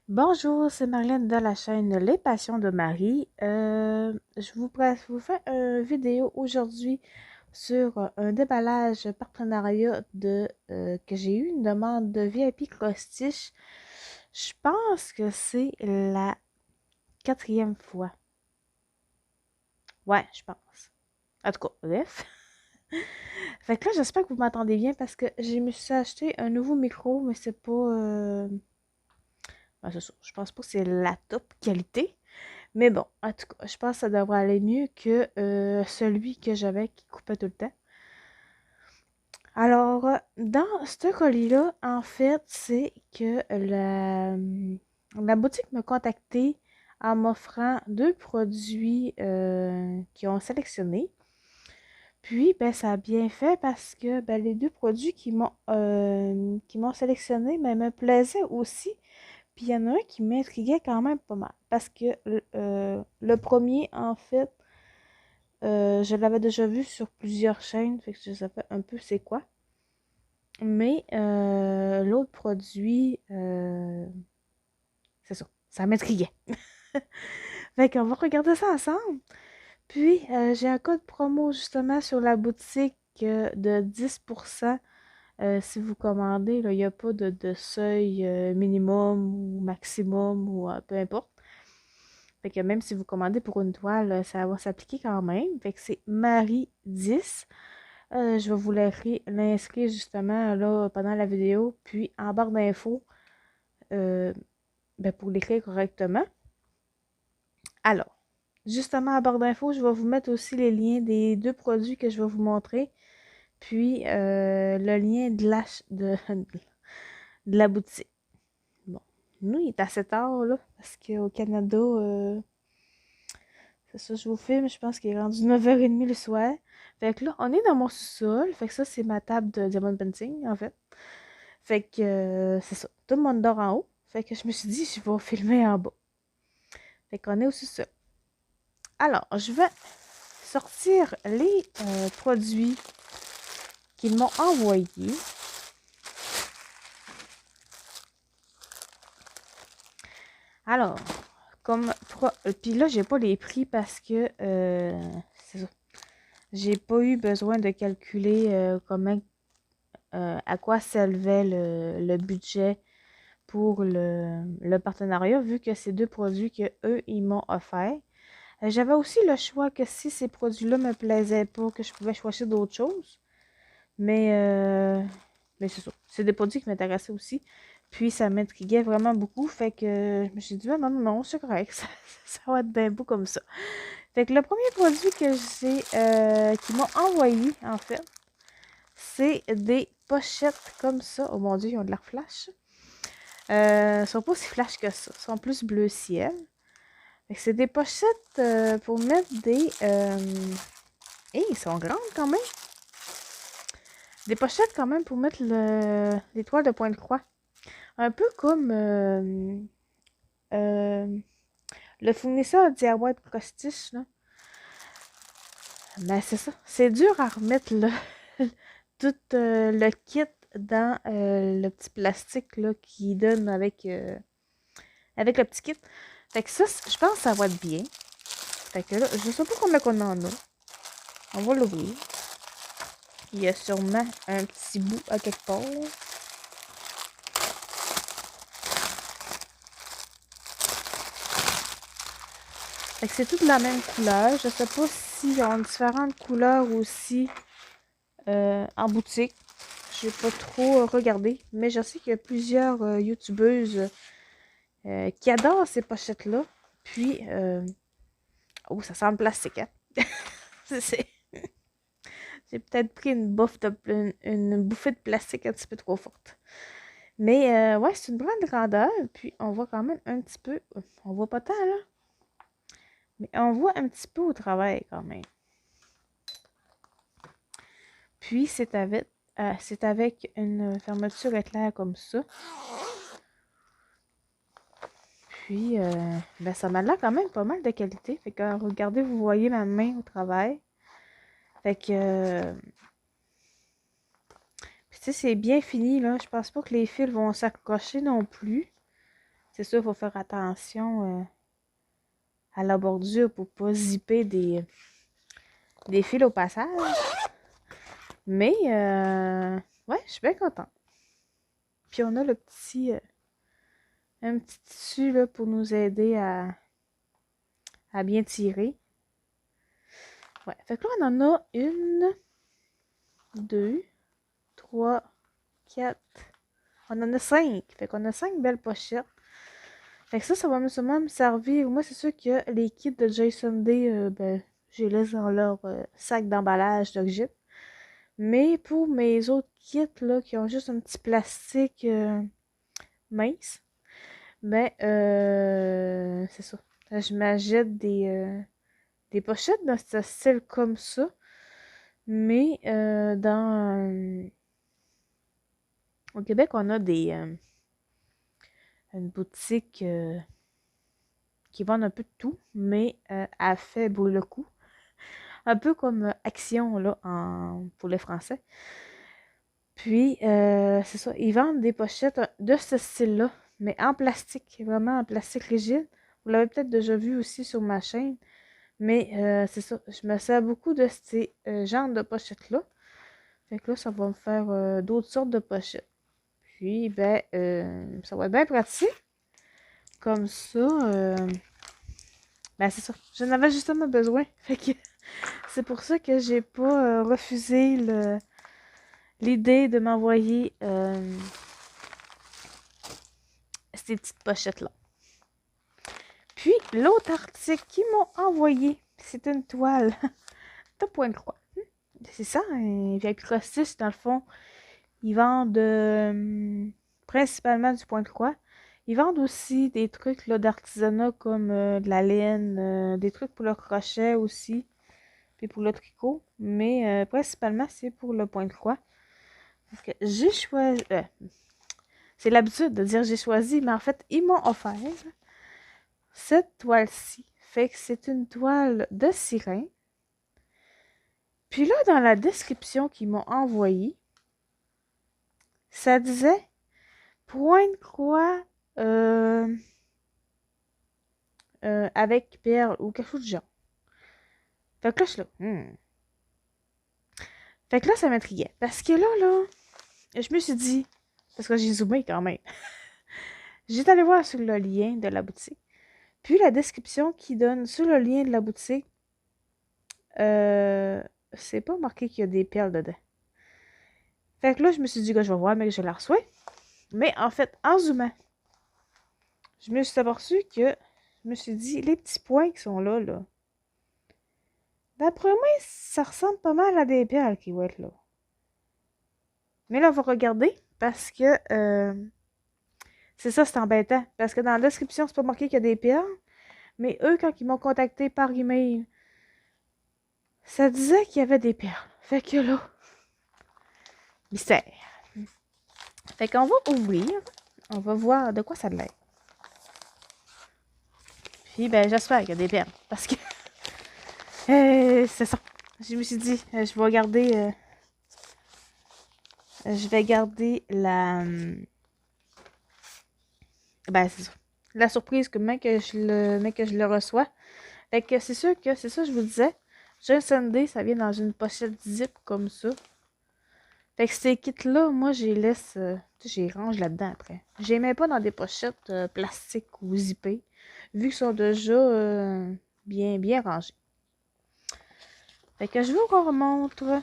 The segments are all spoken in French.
Bonjour, c'est Marlène de la chaîne Les Passions de Marie. Je vous fais une vidéo aujourd'hui sur un déballage partenariat que j'ai eu une demande de VIP Costiche. Je pense que c'est la quatrième fois. Ouais, je pense. En tout cas, bref. Fait que là, j'espère que vous m'entendez bien parce que je me suis acheté un nouveau micro, mais c'est pas... c'est ça. Je pense pas que c'est la top qualité. Mais bon, en tout cas, je pense que ça devrait aller mieux que celui que j'avais qui coupait tout le temps. Alors, dans ce colis-là, en fait, c'est que la boutique m'a contacté en m'offrant deux produits qu'ils ont sélectionnés. Puis, ben, ça a bien fait parce que ben, les deux produits qui m'ont sélectionné ben, me plaisaient aussi. Puis il y en a un qui m'intriguait quand même pas mal. Parce que le premier, en fait, je l'avais déjà vu sur plusieurs chaînes, fait que je savais un peu c'est quoi. Mais l'autre produit, c'est ça, ça m'intriguait. Fait qu'on va regarder ça ensemble. Puis, j'ai un code promo justement sur la boutique de 10% si vous commandez. Il n'y a pas de seuil minimum ou maximum ou peu importe. Fait que même si vous commandez pour une toile, ça va s'appliquer quand même. Fait que c'est Marie 10. Je vais vous l'inscrire justement là pendant la vidéo, puis en barre d'infos euh, ben, pour l'écrire correctement. Alors, justement en barre d'infos, je vais vous mettre aussi les liens des deux produits que je vais vous montrer, puis le lien de la boutique. Bon, nous, il est assez tard là, parce qu'au Canada, c'est ça, je vous filme, je pense qu'il est rendu 9h30 le soir. Fait que là, on est dans mon sous-sol. Fait que ça, c'est ma table de diamond painting, en fait. Fait que c'est ça. Tout le monde dort en haut. Fait que je me suis dit, je vais filmer en bas. Fait qu'on est au sous-sol. Alors, je vais sortir les produits qu'ils m'ont envoyés. Alors, puis là, j'ai pas les prix parce que c'est ça. J'ai pas eu besoin de calculer à quoi s'élevait le budget pour le partenariat, vu que c'est deux produits que eux ils m'ont offert. J'avais aussi le choix que si ces produits-là me plaisaient pas, que je pouvais choisir d'autres choses. Mais, euh, mais c'est ça. C'est des produits qui m'intéressaient aussi. Puis ça m'intriguait vraiment beaucoup. Fait que je me suis dit, ah, non, non, non, c'est correct. Ça va être bien beau comme ça. Fait que le premier produit que qu'ils m'ont envoyé, en fait, c'est des pochettes comme ça. Oh mon Dieu, ils ont de l'air flash. Ils sont pas aussi flash que ça. Ils sont plus bleu ciel. Fait que c'est des pochettes pour mettre des... ils sont grandes quand même. Des pochettes quand même pour mettre l'étoile de pointe-croix. Un peu comme euh, le fournisseur DIY Costiche, là. Mais c'est ça. C'est dur à remettre tout le kit dans le petit plastique là, qui donne avec le petit kit. Fait que ça, je pense que ça va être bien. Fait que là, je sais pas combien qu'on en a. On va l'ouvrir. Il y a sûrement un petit bout à quelque part. Fait que c'est toutes la même couleur. Je sais pas s'ils ont différentes couleurs aussi en boutique. J'ai pas trop regardé. Mais je sais qu'il y a plusieurs youtubeuses qui adorent ces pochettes-là. Puis, oh, ça sent le plastique, hein? C'est- J'ai peut-être pris une bouffée de plastique un petit peu trop forte. Mais ouais, c'est une grande grandeur. Puis on voit quand même un petit peu. On voit pas tant là. Mais on voit un petit peu au travail quand même. Puis c'est avec une fermeture éclair comme ça. Puis ben ça m'a l'air quand même pas mal de qualité. Fait que regardez, vous voyez ma main au travail. Fait que puis tu sais, c'est bien fini là. Je pense pas que les fils vont s'accrocher non plus. c'est sûr, il faut faire attention à la bordure pour pas zipper des fils au passage. Mais, ouais, je suis bien contente. Puis on a le petit, un petit tissu là, pour nous aider à bien tirer. Ouais, fait que là, on en a 1, 2, 3, 4. On en a 5. Fait qu'on a 5 belles pochettes. Fait que ça va sûrement me servir. Moi, c'est sûr que les kits de Jason Day, ben, je les laisse dans leur sac d'emballage d'Ogip. Mais pour mes autres kits, là, qui ont juste un petit plastique mince, ben, c'est ça. Je m'achète des pochettes dans ce style comme ça. Mais au Québec, on a une boutique qui vend un peu de tout, mais à faible coût. Un peu comme Action là, pour les Français. Puis, c'est ça, ils vendent des pochettes de ce style-là, mais en plastique, vraiment en plastique rigide. Vous l'avez peut-être déjà vu aussi sur ma chaîne, mais c'est ça, je me sers beaucoup de ces genres de pochettes-là. Fait que là, ça va me faire d'autres sortes de pochettes. Puis, ben, ça va être bien pratique. Comme ça, ben c'est ça. J'en avais justement besoin. Fait que c'est pour ça que j'ai pas refusé l'idée de m'envoyer ces petites pochettes-là. Puis, l'autre article qu'ils m'ont envoyé, c'est une toile de point de croix. C'est ça, un vieil crossiste, dans le fond. Ils vendent principalement du point de croix. Ils vendent aussi des trucs là, d'artisanat comme de la laine, des trucs pour le crochet aussi, puis pour le tricot. Mais principalement, c'est pour le point de croix. Parce que j'ai choisi... c'est l'habitude de dire j'ai choisi, mais en fait, ils m'ont offert cette toile-ci. Fait que c'est une toile de sirène. Puis là, dans la description qu'ils m'ont envoyée, ça disait point de croix avec perles ou quelque chose du genre. Fait que là, je suis là. Fait que là, ça m'intriguait. Parce que là, je me suis dit, parce que j'ai zoomé quand même, j'étais allée voir sur le lien de la boutique. Puis la description qui donne sur le lien de la boutique, c'est pas marqué qu'il y a des perles dedans. Fait que là, je me suis dit que je vais voir, mais que je la reçois. Mais en fait, en zoomant, je me suis aperçu que je me suis dit, les petits points qui sont là, d'après moi, ça ressemble pas mal à des perles qui vont être là. Mais là, on va regarder parce que c'est ça, c'est embêtant. Parce que dans la description, c'est pas marqué qu'il y a des perles. Mais eux, quand ils m'ont contacté par email, ça disait qu'il y avait des perles. Fait que là, mystère. Fait qu'on va ouvrir. On va voir de quoi ça a l'air. Puis, ben, j'espère qu'il y a des perles. Parce que c'est ça. Je me suis dit, je vais garder... je vais garder la... ben, c'est ça. La surprise que même que je le reçois. Fait que c'est sûr que c'est ça, je vous disais. J'ai un Sunday, ça vient dans une pochette zip comme ça. Fait que ces kits-là, moi, je les laisse... je les range là-dedans après. Je les mets pas dans des pochettes plastiques ou zippées. Vu qu'ils sont déjà bien, bien rangés. Fait que je vous remontre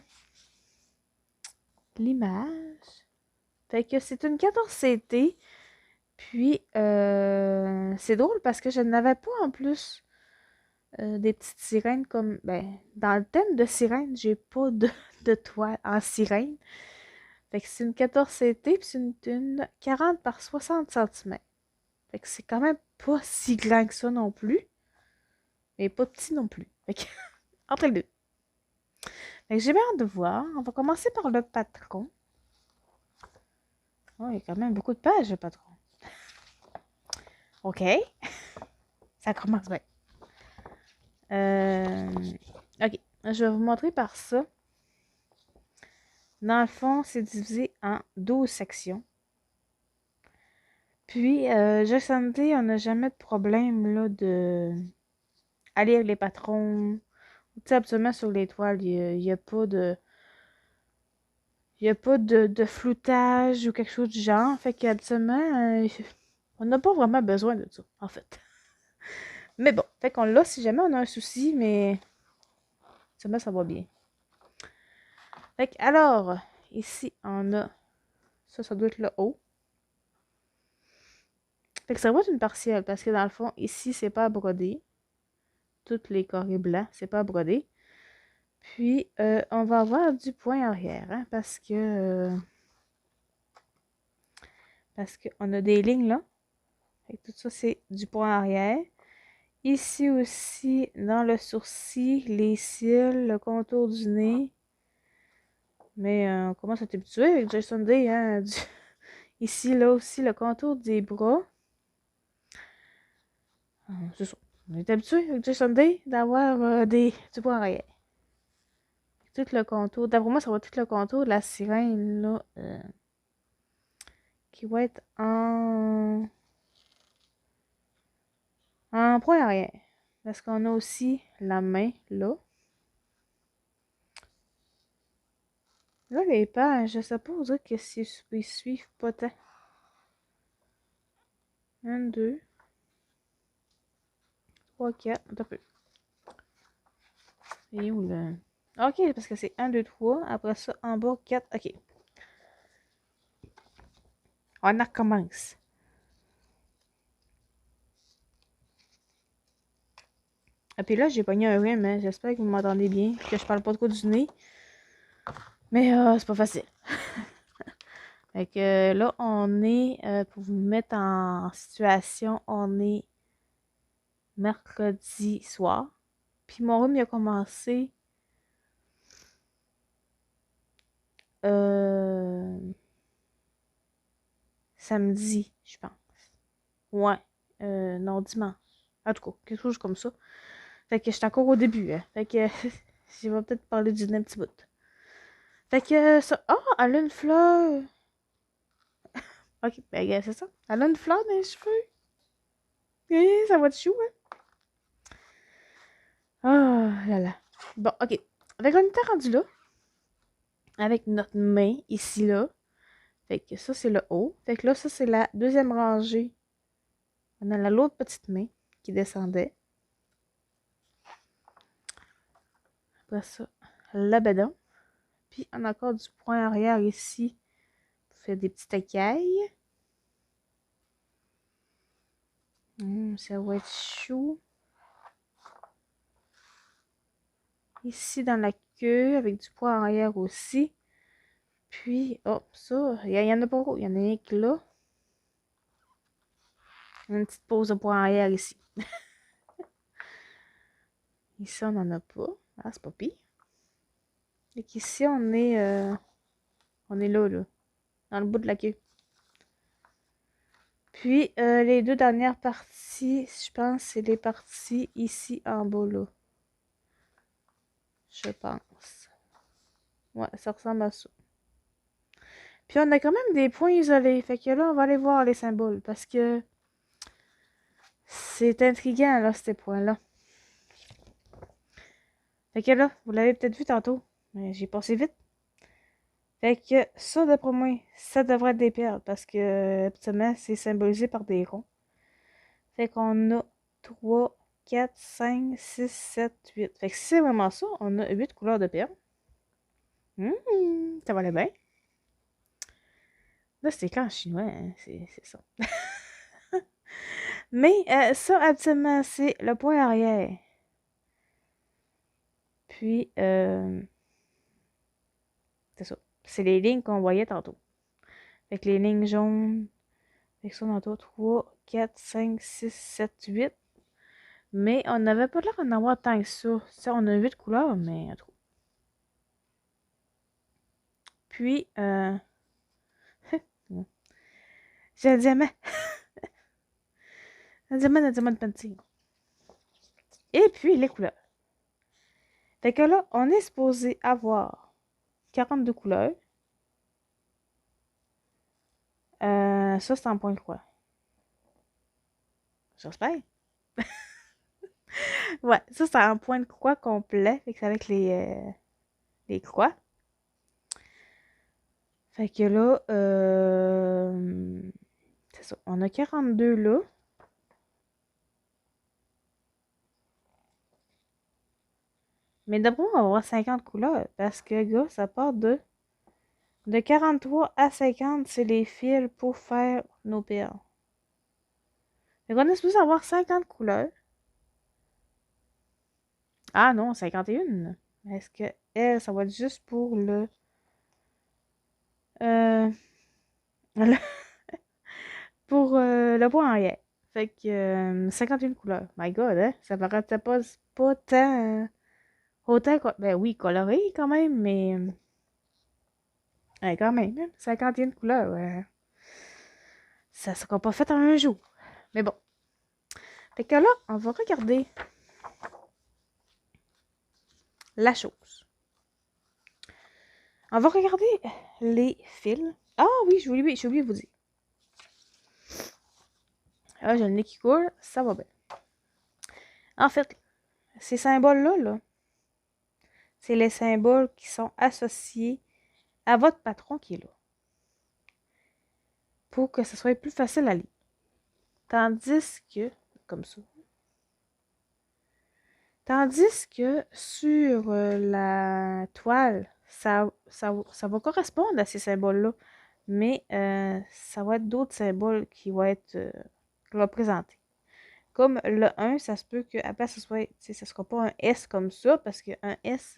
l'image. Fait que c'est une 14CT. Puis, c'est drôle parce que je n'avais pas en plus des petites sirènes comme... Ben, dans le thème de sirène, j'ai pas de toile en sirène. Fait que c'est une 14CT, puis c'est une 40 par 60 cm. Fait que c'est quand même pas si grand que ça non plus. Mais pas petit non plus. Fait que, entre les deux. Fait que j'ai bien hâte de voir. On va commencer par le patron. Oh, il y a quand même beaucoup de pages, le patron. OK. Ça commence bien. OK. Je vais vous montrer par ça. Dans le fond, c'est divisé en 12 sections. Puis, Jason D, on n'a jamais de problème là, de à lire les patrons. Tu sais, absolument sur l'étoile, il y a pas de. Il n'y a pas de floutage ou quelque chose du genre. Fait qu'habituellement, on n'a pas vraiment besoin de ça, en fait. Mais bon, fait qu'on l'a si jamais on a un souci, mais ça va bien. Fait que, alors, ici, on a ça doit être le haut. Fait que ça va être une partielle, parce que dans le fond, ici, c'est pas à broder. Tous les carrés blancs, c'est pas à broder. Puis, on va avoir du point arrière, hein, parce qu'on a des lignes là. Fait que tout ça, c'est du point arrière. Ici aussi, dans le sourcil, les cils, le contour du nez. Mais on commence à t'habituer avec Jason Day, hein. Ici, là aussi, le contour des bras. C'est ça. On est habitué avec Jason Day d'avoir du point arrière. Tout le contour. D'après moi, ça va être tout le contour de la sirène, là. Qui va être en point arrière. Parce qu'on a aussi la main, là. Là, les pages, je sais pas, on dirait que ils suivent pas tant. 1, 2, 3, 4. Un peu. Et où là? Ok, parce que c'est 1, 2, 3. Après ça, en bas, 4. Ok. On recommence. Et puis là, j'ai pogné un rhume, hein. J'espère que vous m'entendez bien, que je parle pas trop du nez. Mais c'est pas facile. Fait que là, on est, pour vous mettre en situation, on est mercredi soir. Puis mon rhume, il a commencé euh, samedi, je pense. Ouais. Non, dimanche. En tout cas, quelque chose comme ça. Fait que j'étais encore au début, hein. Fait que je vais peut-être parler du nez un petit bout. Fait que ça. Ah, elle a une fleur! Ok, ben c'est ça. Elle a une fleur dans les cheveux. Ça va être chou, hein? Ah là là. Bon, ok. Fait qu'on était rendu là. Avec notre main ici, là. Fait que ça, c'est le haut. Fait que là, ça, c'est la deuxième rangée. On a l'autre petite main qui descendait. Après ça, l'abaddon. Puis on a encore du point arrière ici. Pour faire des petites écailles. Ça va être chou. Ici dans la queue, avec du point arrière aussi. Puis, oh, ça, il y en a pas beaucoup. Il y en a un qui là. Une petite pause de point arrière ici. Ici, on n'en a pas. Ah, c'est pas pire. Et qu'ici, on est là, dans le bout de la queue. Puis, les deux dernières parties, je pense, c'est les parties ici en bas, là. Je pense. Ouais, ça ressemble à ça. Puis, on a quand même des points isolés. Fait que là, on va aller voir les symboles. Parce que c'est intriguant, là, ces points-là. Fait que là, vous l'avez peut-être vu tantôt. Mais j'ai passé vite. Fait que ça, d'après moi, ça devrait être des perles. Parce que, habituellement, c'est symbolisé par des ronds. Fait qu'on a 3, 4, 5, 6, 7, 8. Fait que si c'est vraiment ça, on a 8 couleurs de perles. Ça va aller bien. Là, c'est quand en chinois, hein? C'est ça. Mais ça, habituellement, c'est le point arrière. Puis, c'est ça. C'est les lignes qu'on voyait tantôt. Fait que les lignes jaunes. Fait que ça, on a 3, 4, 5, 6, 7, 8. Mais on n'avait pas l'air d'en avoir tant que ça. Ça, on a 8 couleurs, mais en tout cas. Puis, j'ai un diamant. Un diamant de peinture. Et puis, les couleurs. Fait que là, on est supposé avoir 42 couleurs. Ça, c'est en point de croix. J'espère. Ouais, ça, c'est un point de croix complet. Fait que c'est avec les croix. Fait que là, c'est ça. On a 42 là. Mais d'après moi, on va avoir 50 couleurs. Parce que, gars, ça part de 43 à 50, c'est les fils pour faire nos perles. Fait qu'on est supposé avoir 50 couleurs. Ah non, 51. Est-ce que elle, ça va être juste pour euh, le- pour le point arrière. Fait que 51 couleurs. My God, hein? Ça paraît pas tant autant ben oui, coloré quand même, mais ouais, quand même, hein, 51 couleurs. Ça sera pas fait en un jour. Mais bon. Fait que là, on va regarder la chose. On va regarder les fils. Ah oui, j'ai oublié de vous dire. Ah, j'ai le nez qui coule, ça va bien. En fait, ces symboles-là, là, c'est les symboles qui sont associés à votre patron qui est là. Pour que ce soit plus facile à lire. Tandis que, comme ça. Tandis que sur la toile, ça va correspondre à ces symboles-là. Mais ça va être d'autres symboles qui vont être représentés. Comme le 1, ça se peut qu'après, ça sera pas un S comme ça, parce qu'un S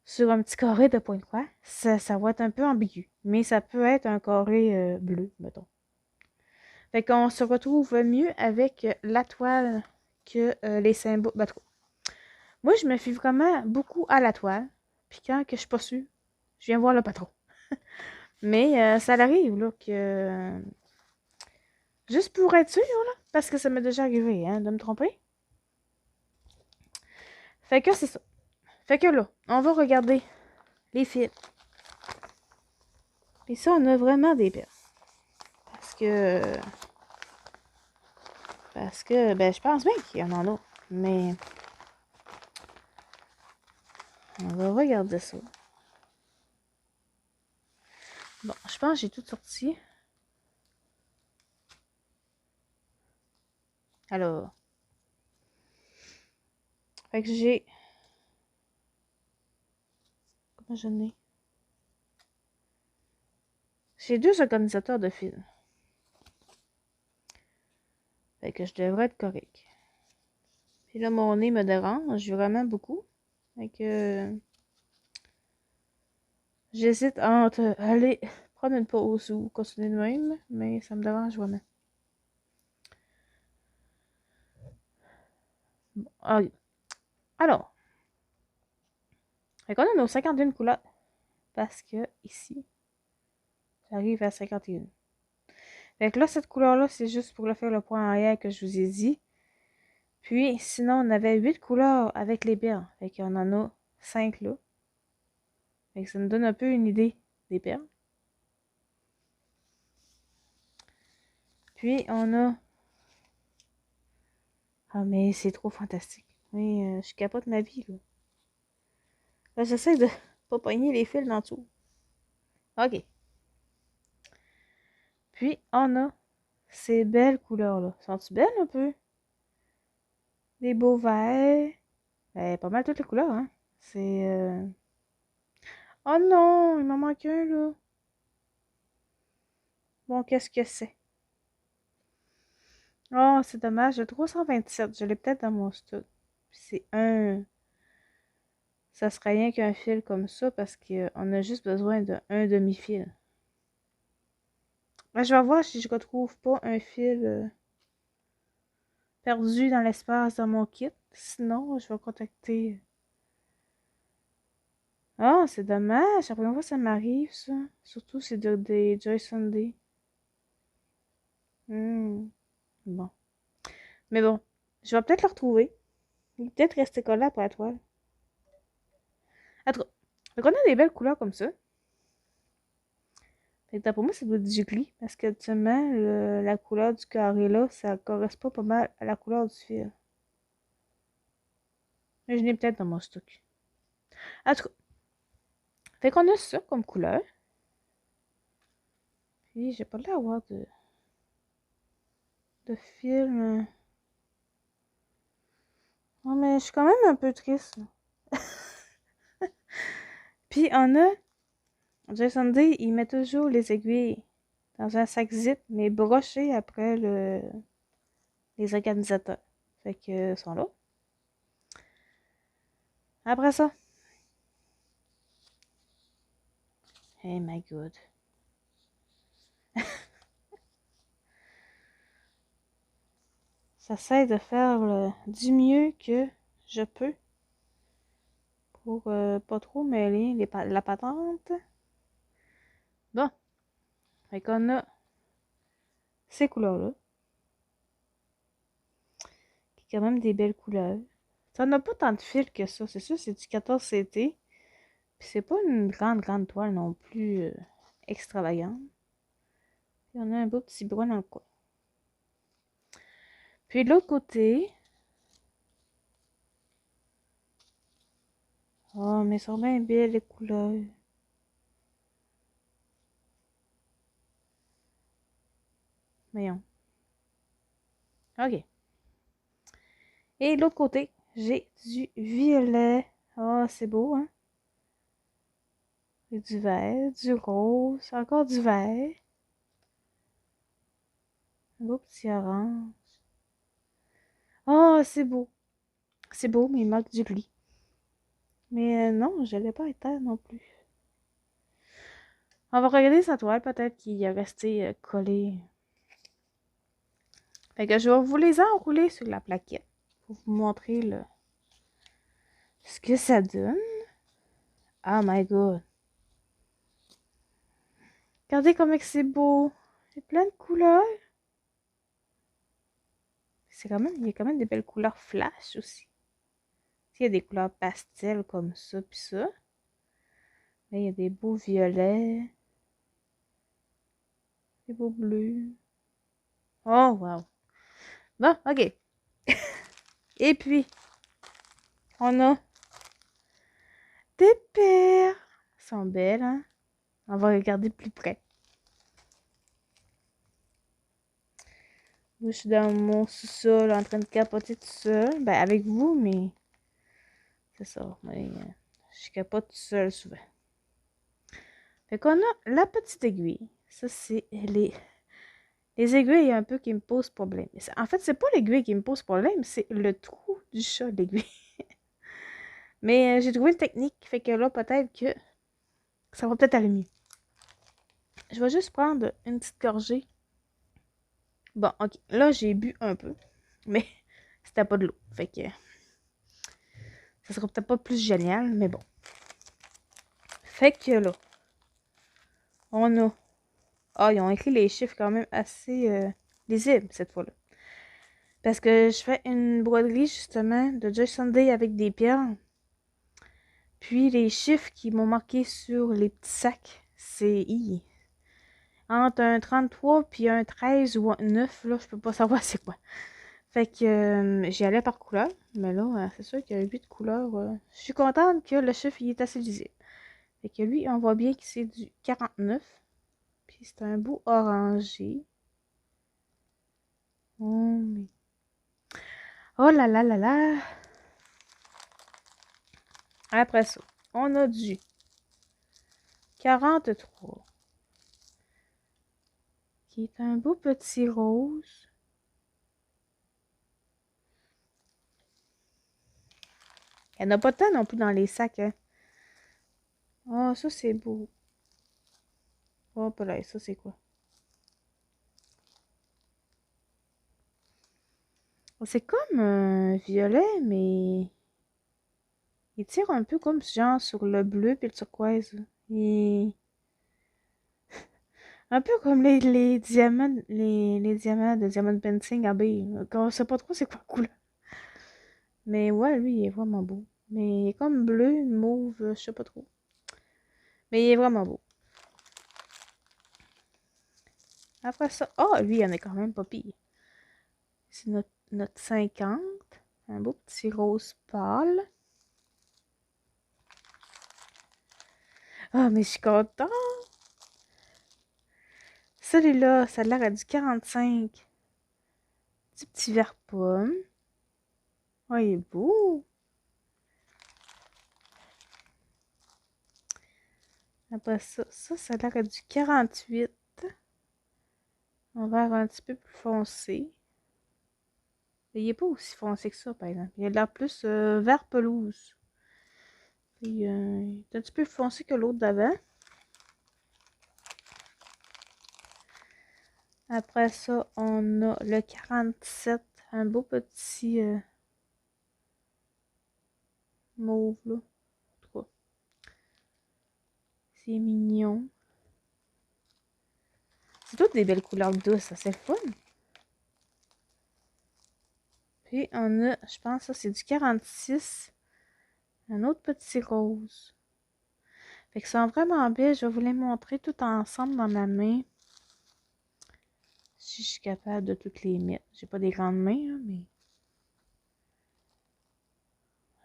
sur un petit carré de point de croix, ça va être un peu ambigu. Mais ça peut être un carré bleu, mettons. Fait qu'on se retrouve mieux avec la toile que les symboles. Ben, moi, je me fie vraiment beaucoup à la toile. Puis quand que je suis pas sûre, je viens voir le patron. Mais ça arrive là que juste pour être sûr, là, parce que ça m'est déjà arrivé, hein, de me tromper. Fait que c'est ça. Fait que là, on va regarder les fils. Et ça, on a vraiment des perles. Parce que... ben, je pense bien qu'il y en a. Mais... on va regarder ça. Bon, je pense que j'ai tout sorti. Alors... fait que j'ai... comment j'en ai? J'ai 2 organisateurs de fils. Fait que je devrais être correct. Puis là, mon nez me dérange vraiment beaucoup. Fait que... j'hésite entre aller prendre une pause ou continuer de même, mais ça me dérange vraiment. Bon, alors, fait qu'on a nos 51 couleurs. Parce que ici, j'arrive à 51. Fait que là, cette couleur-là, c'est juste pour le faire le point arrière que je vous ai dit. Puis, sinon, on avait 8 couleurs avec les perles. Fait qu'on en a 5 là. Fait que ça nous donne un peu une idée des perles. Puis, on a... ah, mais c'est trop fantastique. Oui, je capote ma vie, là. Là, j'essaie de pas pogner les fils en dessous. OK. Puis, on a ces belles couleurs-là. Sont-tu belles un peu? Des beaux verts. Ben, pas mal toutes les couleurs, hein. C'est... oh non, il m'en manque un, là. Bon, qu'est-ce que c'est? Oh, c'est dommage. Le 327, je l'ai peut-être dans mon stock. C'est un... ça serait rien qu'un fil comme ça parce qu'on a juste besoin d'un demi-fil. Ben, je vais voir si je retrouve pas un fil perdu dans l'espace dans mon kit. Sinon, je vais contacter... ah, c'est dommage. La première fois ça m'arrive, ça. Surtout, c'est des Joy Sunday. Bon. Mais bon, je vais peut-être le retrouver. Il va peut-être rester collé après la toile. En tout cas, on a des belles couleurs comme ça. Fait que pour moi, ça doit être du gris. Parce que actuellement, la couleur du carré là, ça correspond pas mal à la couleur du fil. Mais je l'ai peut-être dans mon stock. En tout cas, fait qu'on a ça comme couleur. Puis j'ai pas l'air d'avoir de fil. Non, mais je suis quand même un peu triste. Puis on a, Jason Day, il met toujours les aiguilles dans un sac zip, mais broché après les organisateurs. Fait que, ils sont là. Après ça. Hey my god. J'essaie de faire du mieux que je peux pour pas trop mêler la patente. Bon. Fait qu'on a ces couleurs-là. Qui est quand même des belles couleurs. Ça n'a pas tant de fils que ça. C'est sûr, c'est du 14CT. Puis c'est pas une grande toile non plus extravagante. Puis on a un beau petit brun dans le coin. Puis de l'autre côté. Oh, mais elles sont bien belles les couleurs. Voyons. Ok. Et de l'autre côté, j'ai du violet. Oh, c'est beau, hein? Et du vert, du rose, encore du vert. Un beau petit orange. Oh, c'est beau. C'est beau, mais il manque du gris. Mais non, je l'ai pas éteint non plus. On va regarder sa toile, peut-être qu'il est resté collé. Fait que je vais vous les enrouler sur la plaquette pour vous montrer ce que ça donne. Oh my god. Regardez comme c'est beau. Il y a plein de couleurs. Il y a quand même des belles couleurs flash aussi. Il y a des couleurs pastel comme ça, puis ça. Là, il y a des beaux violets. Des beaux bleus. Oh, wow. Bon, ok. Et puis, on a des perles. Elles sont belles, hein? On va regarder de plus près. Moi, je suis dans mon sous-sol en train de capoter tout seul. Ben, avec vous, mais c'est ça. Mais, je capote tout seul souvent. Fait qu'on a la petite aiguille. Ça, c'est les aiguilles un peu qui me posent problème. En fait, c'est pas l'aiguille qui me pose problème, c'est le trou du chat, l'aiguille. Mais j'ai trouvé une technique, fait que là, peut-être que ça va peut-être aller mieux. Je vais juste prendre une petite gorgée. Bon, ok. Là, j'ai bu un peu, mais c'était pas de l'eau. Fait que ça sera peut-être pas plus génial, mais bon. Fait que là, on a... Ah, ils ont écrit les chiffres quand même assez lisibles cette fois-là. Parce que je fais une broderie justement de Joy Sunday avec des perles. Puis les chiffres qui m'ont marqué sur les petits sacs, c'est entre un 33 puis un 13 ou un 9, là, je peux pas savoir c'est quoi. Fait que j'y allais par couleur, mais là, c'est sûr qu'il y a 8 couleurs. Je suis contente que le chiffre il est assez lisible. Fait que lui, on voit bien que c'est du 49. Puis c'est un beau orangé. Oh, mais... oh là là là là! Après ça, on a du 43. Qui est un beau petit rose. Il n'y en a pas tant non plus dans les sacs, hein. Oh, ça c'est beau. Oh, là, ça c'est quoi? Oh, c'est comme un violet, mais il tire un peu comme genre sur le bleu puis le turquoise. Un peu comme les diamants, les diamants de Diamond Painting AB. On sait pas trop c'est quoi la couleur. Mais ouais, lui, il est vraiment beau. Mais il est comme bleu, mauve, je sais pas trop. Mais il est vraiment beau. Après ça, oh, lui, il en est quand même pas pire. C'est notre 50. Un beau petit rose pâle. Ah, mais je suis contente. Celui-là, ça a l'air à du 45. Du petit vert pomme. Oh, il est beau. Après ça, ça a l'air à du 48. Un vert un petit peu plus foncé. Mais il n'est pas aussi foncé que ça, par exemple. Il a l'air plus vert pelouse. Il est un petit peu plus foncé que l'autre d'avant. Après ça, on a le 47. Un beau petit mauve, là. En tout cas, c'est mignon. C'est toutes des belles couleurs douces, ça, c'est le fun. Puis, on a, je pense, ça, c'est du 46. Un autre petit rose. Fait que ça sent vraiment bien. Je vais vous les montrer tout ensemble dans ma main. Si je suis capable de toutes les mettre. J'ai pas des grandes mains, là, mais...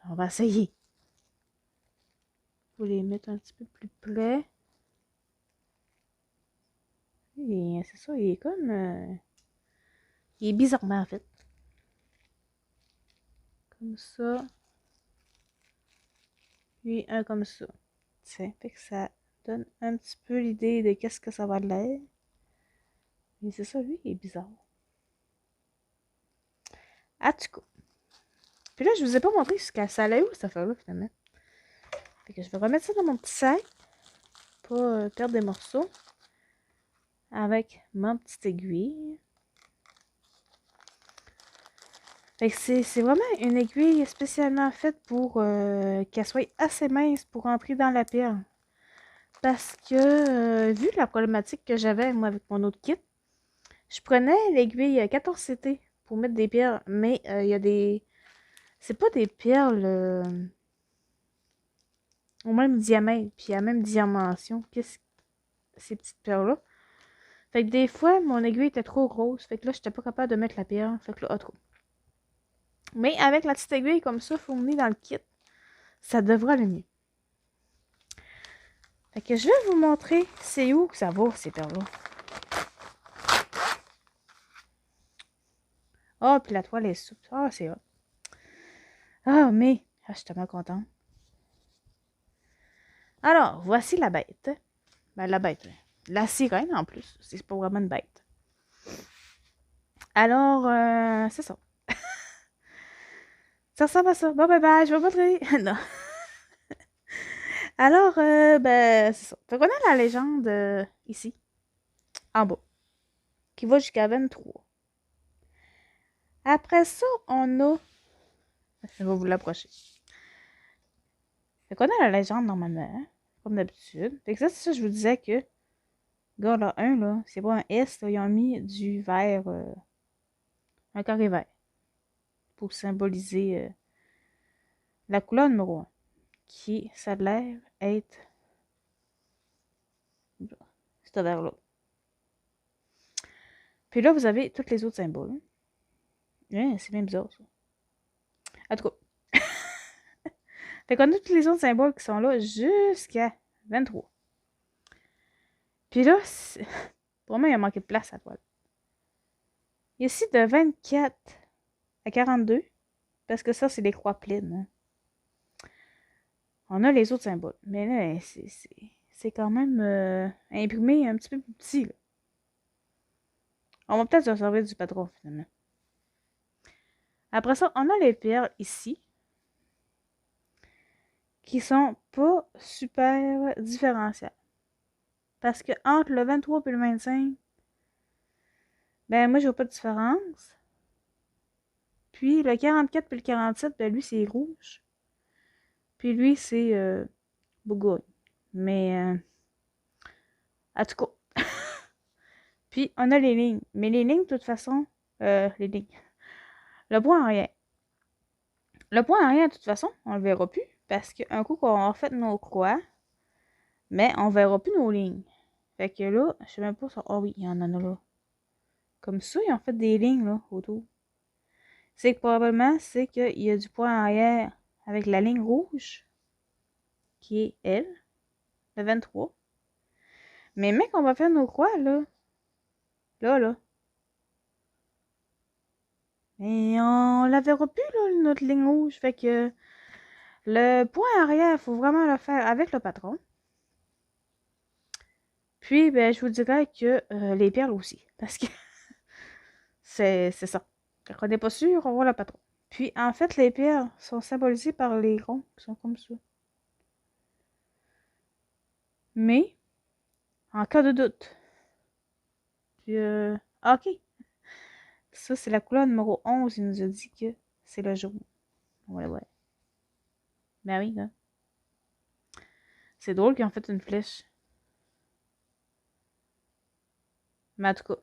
On va essayer. Vous les mettre un petit peu plus près. Et c'est ça, il est comme... il est bizarrement fait. Comme ça. Puis un comme ça. Tiens, fait que ça donne un petit peu l'idée de qu'est-ce que ça va l'air. Mais c'est ça, lui, il est bizarre. En tout cas. Puis là, je vous ai pas montré jusqu'à ça allait où, cette affaire-là, finalement. Fait que je vais remettre ça dans mon petit sac. Pas perdre des morceaux. Avec mon petite aiguille. Fait que c'est vraiment une aiguille spécialement faite pour qu'elle soit assez mince pour rentrer dans la perle. Parce que, vu la problématique que j'avais, moi, avec mon autre kit, je prenais l'aiguille 14CT pour mettre des perles, mais il y a des... C'est pas des perles au même diamètre, puis à la même dimension que ces petites perles-là. Fait que des fois, mon aiguille était trop grosse. Fait que là, j'étais pas capable de mettre la perle. Fait que là, trop. Mais avec la petite aiguille comme ça, fournie dans le kit, ça devrait aller mieux. Fait que je vais vous montrer c'est où que ça va, ces perles-là. Ah, puis la toile est souple. Ah, c'est hot. Ah, mais... Ah, je suis tellement contente. Alors, voici la bête. Ben, la bête. La sirène, en plus. C'est pas vraiment une bête. Alors, c'est ça. Ça ressemble à ça. Bon, bye bye, je vais vous montrer. Non. Alors, ben, c'est ça. Fait qu'on a la légende ici, en bas, qui va jusqu'à 23. Après ça, on a... Je vais vous l'approcher. Fait qu'on a la légende normalement, hein, comme d'habitude. Fait que ça, c'est ça, je vous disais que, regarde, là, là, c'est pas un S, là, ils ont mis du vert, un carré vert, pour symboliser la couleur numéro 1, qui, ça a l'air être ce vert-là. Puis là, vous avez tous les autres symboles. Ouais, c'est bien bizarre, ça. En tout cas. Fait qu'on a tous les autres symboles qui sont là jusqu'à 23. Puis là, pour moi, il a manqué de place à la toile. Ici, de 24 à 42, parce que ça, c'est des croix pleines. Hein. On a les autres symboles. Mais là, c'est quand même imprimé un petit peu plus petit. Là. On va peut-être se servir du patron, finalement. Après ça, on a les perles ici, qui sont pas super différenciables. Parce que entre le 23 et le 25, ben moi, je vois pas de différence. Puis le 44 puis le 47, ben lui, c'est rouge. Puis lui, c'est Bourgogne. Mais, en tout cas. Puis on a les lignes. Mais les lignes, de toute façon, les lignes. Le point en rien. Le point en rien, de toute façon, on le verra plus. Parce qu'un coup qu'on a refait nos croix, mais on verra plus nos lignes. Fait que là, je sais même pas ça. Oh oui, il y en a là. comme ça, ils ont fait des lignes, là, autour. C'est que probablement, c'est qu'il y a du point en arrière avec la ligne rouge, qui est elle, le 23. Mais mec, on va faire nos croix, là. Là. Et on la verra plus, là, notre ligne rouge. Fait que le point arrière, il faut vraiment le faire avec le patron. Puis, ben, je vous dirais que les perles aussi. Parce que c'est ça. Quand on n'est pas sûr, on voit le patron. Puis, en fait, les perles sont symbolisées par les ronds qui sont comme ça. Mais, en cas de doute. Puis, ok. Ça, c'est la couleur numéro 11. Il nous a dit que c'est le jaune. Ouais. Ben oui, là. C'est drôle qu'ils ont fait une flèche. Mais en tout cas.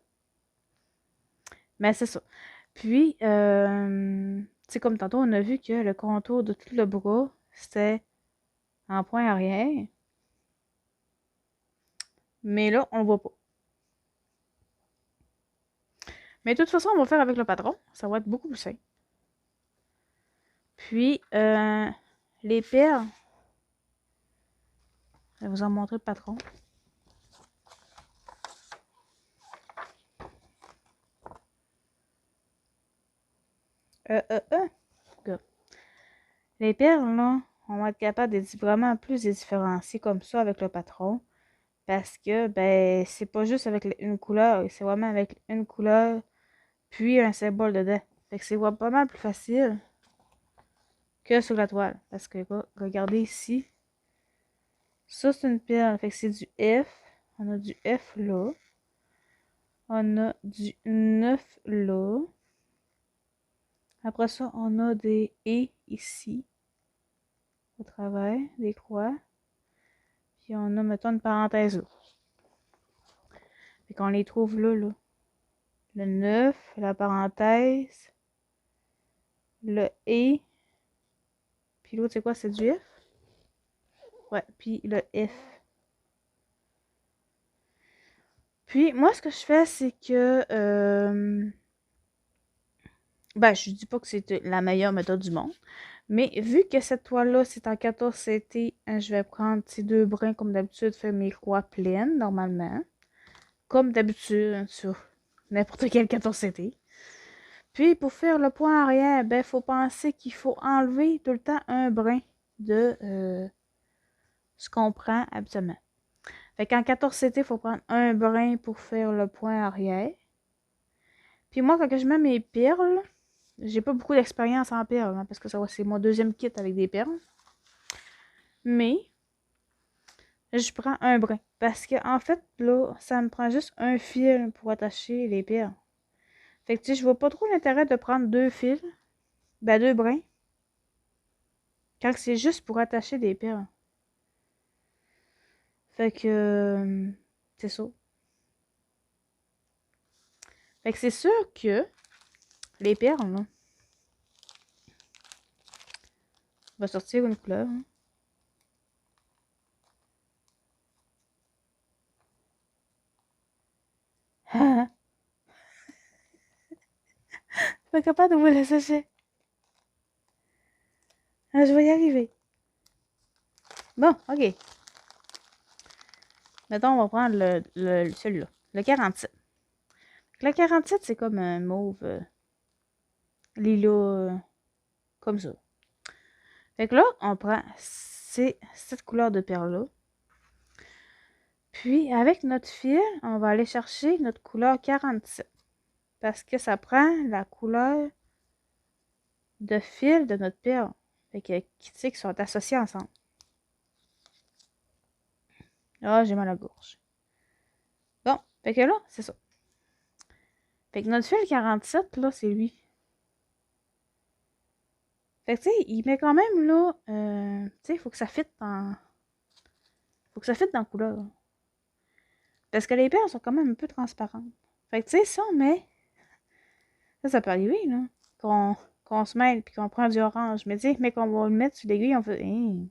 Mais c'est ça. Puis, tu sais, comme tantôt, on a vu que le contour de tout le bras, c'était en point arrière. Mais là, on le voit pas. Mais de toute façon, on va faire avec le patron. Ça va être beaucoup plus simple. Puis, les perles. Je vais vous en montrer le patron. Les perles, là, on va être capable de vraiment plus les différencier comme ça avec le patron. Parce que, ben, c'est pas juste avec une couleur, c'est vraiment avec une couleur, puis un symbole dedans. Fait que c'est pas mal plus facile que sur la toile. Parce que, regardez ici. Ça, c'est une perle. Fait que c'est du F. On a du F là. On a du 9 là. Après ça, on a des E ici. Au travers, des croix. Puis on a, mettons, une parenthèse là. Fait qu'on les trouve là. Le 9, la parenthèse, le E. Puis l'autre, c'est quoi? C'est du F? Ouais, puis le F. Puis, moi, ce que je fais, c'est que... ben, je dis pas que c'est la meilleure méthode du monde. Mais vu que cette toile-là, c'est en 14 CT, je vais prendre ces deux brins, comme d'habitude, faire mes croix pleines, normalement. Comme d'habitude, sur n'importe quel 14 CT. Puis, pour faire le point arrière, ben, faut penser qu'il faut enlever tout le temps un brin de ce qu'on prend habituellement. Fait qu'en 14 CT, il faut prendre un brin pour faire le point arrière. Puis moi, quand je mets mes perles, j'ai pas beaucoup d'expérience en perles, hein, parce que c'est mon deuxième kit avec des perles. Mais, je prends un brin. Parce que, en fait, là, ça me prend juste un fil pour attacher les perles. Fait que, tu sais, je vois pas trop l'intérêt de prendre deux fils. Ben, deux brins. Quand c'est juste pour attacher des perles. Fait que, c'est ça. Fait que c'est sûr que les perles, là, on va sortir une couleur. Hein. Je suis pas capable d'ouvrir le sachet. Ah, je vais y arriver. Bon, ok. Mettons, on va prendre celui-là. Le 47. Le 47, c'est comme un mauve lilas, comme ça. Fait que là, on prend cette couleur de perle-là. Puis, avec notre fil, on va aller chercher notre couleur 47. Parce que ça prend la couleur de fil de notre perle. Fait que, tu sais, qui sont associés ensemble. Ah, j'ai mal à la gorge. Bon, fait que là, c'est ça. Fait que notre fil 47, là, c'est lui. Fait que, tu sais, il met quand même, là, tu sais, il faut que ça fitte dans... Faut que ça fitte dans la couleur. Parce que les perles sont quand même un peu transparentes. Fait que, tu sais, ça, on met... Ça peut arriver, là. Qu'on se mêle, puis qu'on prend du orange. Mais, tu sais, mais qu'on va le mettre sur l'aiguille, on fait... Hein,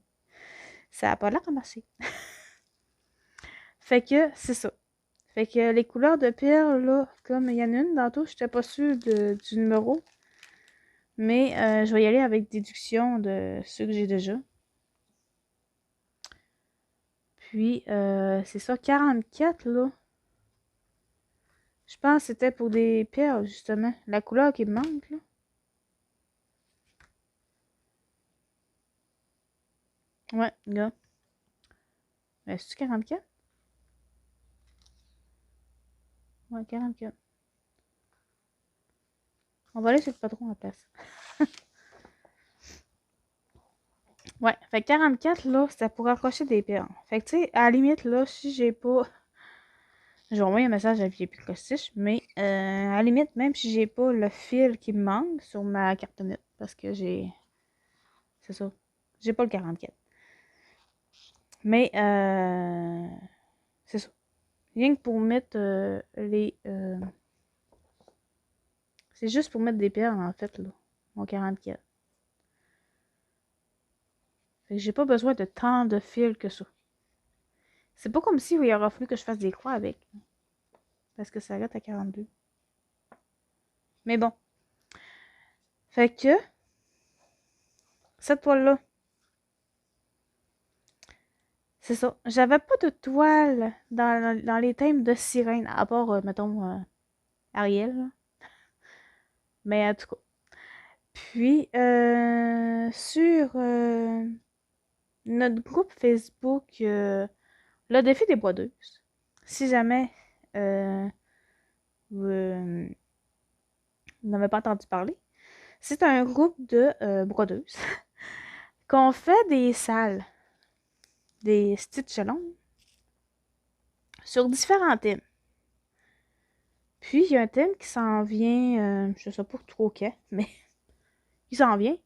ça a pas l'air ramassé. Fait que, c'est ça. Fait que les couleurs de perles, là, comme il y en a une tantôt, j'étais pas sûre du numéro. Mais je vais y aller avec déduction de ceux que j'ai déjà. Puis, c'est ça, 44, là. Je pense que c'était pour des perles, justement. La couleur qui me manque, là. Ouais, gars. C'est-tu 44? Ouais, 44. On va aller sur le patron en place. Ouais, fait que 44, là, c'était pour accrocher des perles. Fait que, tu sais, à la limite, là, si j'ai pas... Je vais envoyer un message à Vieille Picostiche, mais à la limite, même si j'ai pas le fil qui me manque sur ma carte NET, parce que j'ai... C'est ça. J'ai pas le 44. Mais, c'est ça. Rien que pour mettre les... c'est juste pour mettre des perles, en fait, là. Mon 44. Fait que j'ai pas besoin de tant de fils que ça. C'est pas comme si il aurait fallu que je fasse des croix avec. Parce que ça arrête à 42. Mais bon. Fait que, cette toile-là, c'est ça. J'avais pas de toile dans les thèmes de sirène, à part, mettons, Ariel. Là. Mais en tout cas. Puis, sur notre groupe Facebook, le défi des brodeuses. Si jamais vous n'avez pas entendu parler, c'est un groupe de brodeuses qu'on fait des salles, des stitch along sur différents thèmes. Puis, il y a un thème qui s'en vient, je sais pas trop quand, mais il s'en vient.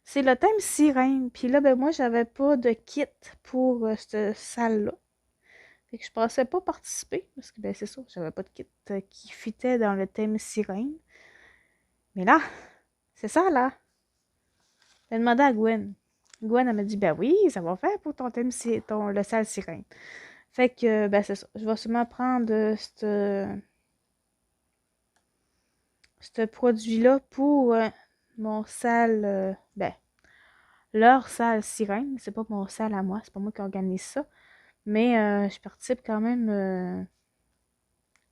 C'est le thème sirène. Puis là, ben moi, j'avais pas de kit pour cette salle-là. Fait que je pensais pas participer, parce que ben c'est ça, j'avais pas de kit qui fitait dans le thème sirène. Mais là, c'est ça, là. J'ai demandé à Gwen. Gwen, elle m'a dit, ben oui, ça va faire pour ton thème, le salle sirène. Fait que, ben c'est ça. Je vais sûrement prendre ce produit-là pour mon salle, ben, leur salle sirène. C'est pas mon salle à moi, c'est pas moi qui organise ça. Mais je participe quand même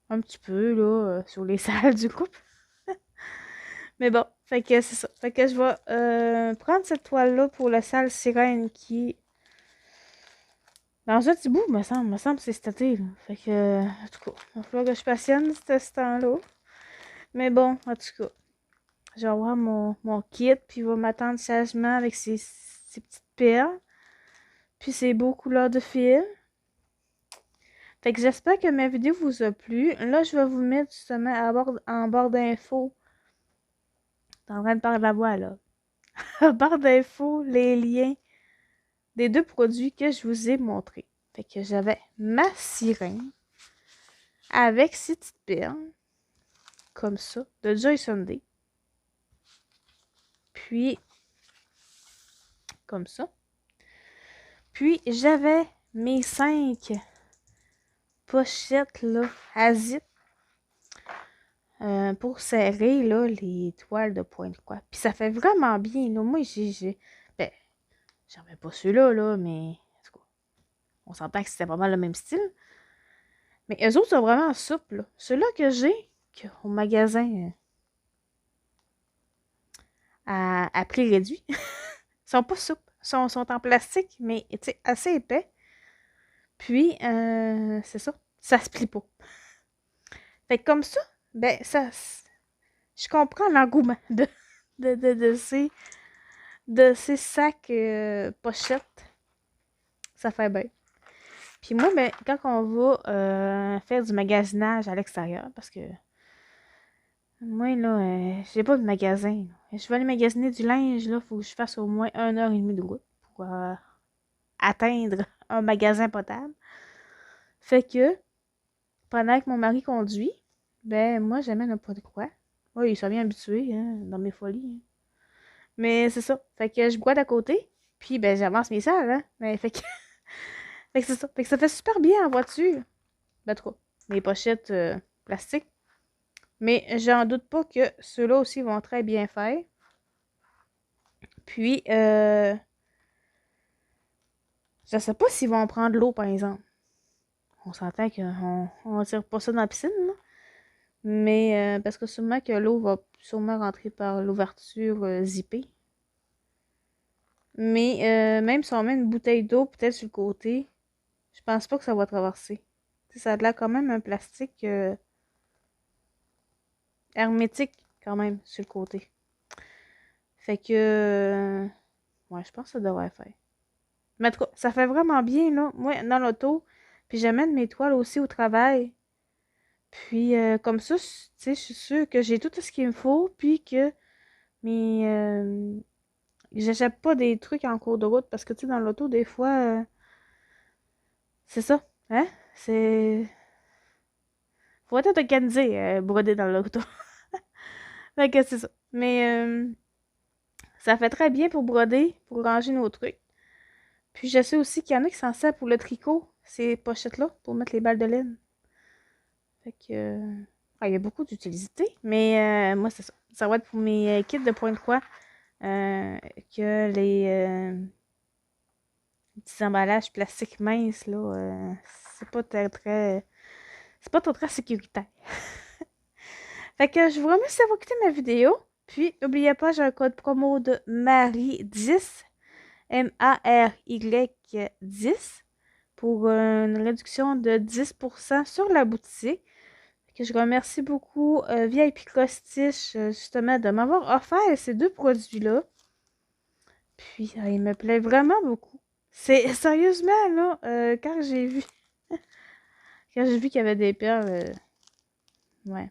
un petit peu, là, sur les salles du groupe. Mais bon, fait que c'est ça. Fait que je vais prendre cette toile-là pour la salle sirène qui... Dans un petit bout, me semble que c'est cet été, là. Fait que, en tout cas, il va falloir que je patienne ce temps-là. Mais bon, en tout cas, je vais avoir mon kit, puis il va m'attendre sagement avec ses petites perles, puis ses beaux couleurs de fil. Fait que j'espère que ma vidéo vous a plu. Là, je vais vous mettre justement en barre d'infos. T'es en train de parler de la voix, là. En barre d'infos, les liens des deux produits que je vous ai montrés. Fait que j'avais ma sirène avec ses petites perles, comme ça, de Joy Sunday. Puis, comme ça. Puis, j'avais mes 5 pochettes, là, à zip. Pour serrer, là, les toiles de pointe de croix. Puis ça fait vraiment bien, là. Moi, ben, j'en mets pas ceux-là, là, mais... En tout cas, on s'entend que c'était pas mal le même style. Mais eux autres sont vraiment souples, là. Ceux-là que j'ai, au magasin à prix réduit, sont pas souples. Sont en plastique, mais, tu sais, assez épais. Puis, c'est ça. Ça se plie pas. Fait que comme ça, ben, ça... Je comprends l'engouement de ces sacs pochettes. Ça fait bien. Puis moi, ben, quand on va faire du magasinage à l'extérieur, parce que moi, là, j'ai pas de magasin. Là. Je vais aller magasiner du linge, là, faut que je fasse au moins 1h30 de route pour atteindre un magasin potable. Fait que, pendant que mon mari conduit, ben, moi, j'amène un pot de quoi. Oui, il sont bien habitué, hein, dans mes folies. Hein. Mais c'est ça. Fait que je bois d'à côté, puis ben, j'avance mes salles, hein. Mais fait que... Fait que c'est ça. Fait que ça fait super bien en voiture. Ben, trop. mes pochettes plastiques. Mais j'en doute pas que ceux-là aussi vont très bien faire. Puis, je sais pas s'ils vont prendre l'eau, par exemple. On s'entend qu'on ne tire pas ça dans la piscine, là. Mais, parce que sûrement que l'eau va sûrement rentrer par l'ouverture zippée. Mais, même si on met une bouteille d'eau peut-être sur le côté, je pense pas que ça va traverser. T'sais, ça a l'air quand même un plastique hermétique, quand même, sur le côté. Fait que, ouais, je pense que ça devrait faire. Mais en tout cas, ça fait vraiment bien, là. Moi, dans l'auto, puis j'amène mes toiles aussi au travail. Puis, comme ça, tu sais, je suis sûre que j'ai tout ce qu'il me faut, puis que mes... j'achète pas des trucs en cours de route, parce que, tu sais, dans l'auto, des fois, c'est ça, hein? C'est... Faut être organisé, broder dans l'auto. Fait que c'est ça. Mais, ça fait très bien pour broder, pour ranger nos trucs. Puis, je sais aussi qu'il y en a qui s'en servent pour le tricot, ces pochettes-là, pour mettre les balles de laine. Fait que... il y a beaucoup d'utilité, mais moi, c'est ça. Ça va être pour mes kits de point de croix que les petits emballages plastiques minces, là, c'est pas très... C'est pas très sécuritaire. Fait que je vous remercie d'avoir écouté ma vidéo. Puis, n'oubliez pas, j'ai un code promo de Marie10, MARY10, pour une réduction de 10% sur la boutique. Que je remercie beaucoup VIP Crostiche, justement, de m'avoir offert ces deux produits-là. Puis, il me plaît vraiment beaucoup. C'est sérieusement, là, quand j'ai vu qu'il y avait des perles, ouais,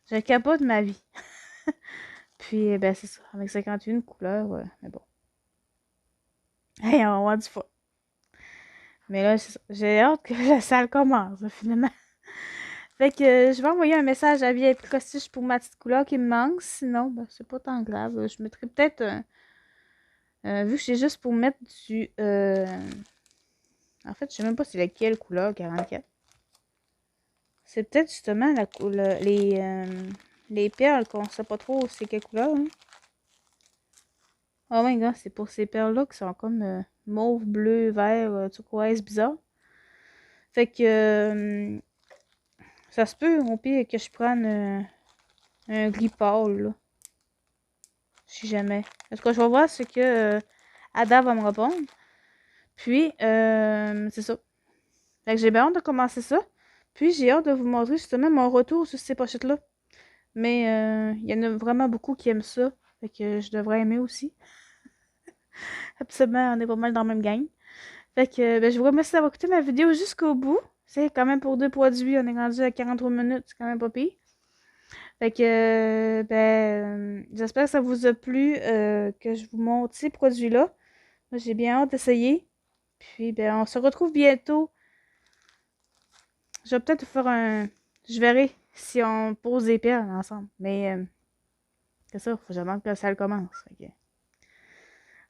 j'ai capoté de ma vie. Puis, ben, c'est ça, avec 51 couleurs, mais bon. Hey, on va avoir du fun. Mais là, c'est ça. J'ai hâte que la salle commence, finalement. Fait que je vais envoyer un message à VIP Crostiche pour ma petite couleur qui me manque. Sinon, ben, c'est pas tant grave. Je mettrai peut-être vu que c'est juste pour mettre du... En fait, je sais même pas c'est laquelle couleur 44. C'est peut-être justement les perles qu'on sait pas trop c'est quelle couleur. Hein? Oh my god, c'est pour ces perles-là qui sont comme mauve, bleu, vert, turquoise, bizarre. Fait que ça se peut au pire que je prenne un gris pâle, là. Si jamais. En tout cas, je vais voir ce que Ada va me répondre. Puis, c'est ça. Fait que j'ai bien hâte de commencer ça. Puis, j'ai hâte de vous montrer justement mon retour sur ces pochettes-là. Mais, il y en a vraiment beaucoup qui aiment ça. Fait que je devrais aimer aussi. Absolument, on est pas mal dans la même gang. Fait que, ben, je vous remercie d'avoir écouté ma vidéo jusqu'au bout. C'est quand même pour deux produits, on est rendu à 43 minutes. C'est quand même pas pire. Fait que, ben, j'espère que ça vous a plu, que je vous montre ces produits-là. Moi, j'ai bien hâte d'essayer. Puis, ben, on se retrouve bientôt. Je vais peut-être faire un... Je verrai si on pose des perles ensemble. Mais, c'est ça, faut vraiment que la salle commence. Fait que...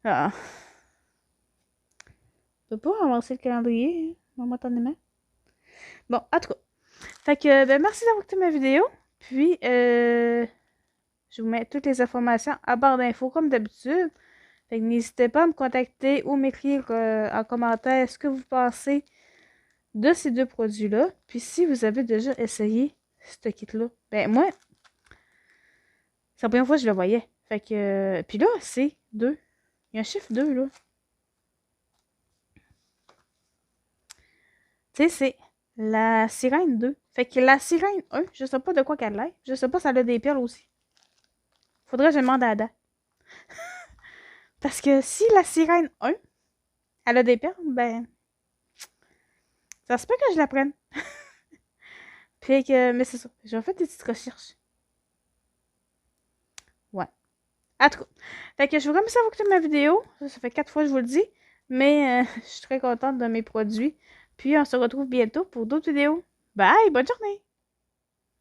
Ah. Je peux pas avancer le calendrier, hein, momentanément. Bon, en tout cas. Fait que, ben, merci d'avoir écouté ma vidéo. Puis, je vous mets toutes les informations à barre d'infos comme d'habitude. Fait que n'hésitez pas à me contacter ou m'écrire en commentaire ce que vous pensez de ces deux produits-là. Puis si vous avez déjà essayé ce kit-là, ben moi, c'est la première fois que je le voyais. Fait que, puis là, c'est 2. Il y a un chiffre 2, là. Tu sais, c'est la sirène 2. Fait que la sirène 1, je sais pas de quoi qu'elle a. Je sais pas si elle a des perles aussi. Faudrait que je demande à Ada. Parce que si la sirène 1, elle a des perles, ben, ça se peut que je la prenne. Puis que, mais c'est ça. J'ai fait des petites recherches. Ouais. En tout cas. Fait que je vous remercie d'avoir écouté ma vidéo. Ça fait 4 fois que je vous le dis. Mais je suis très contente de mes produits. Puis on se retrouve bientôt pour d'autres vidéos. Bye! Bonne journée!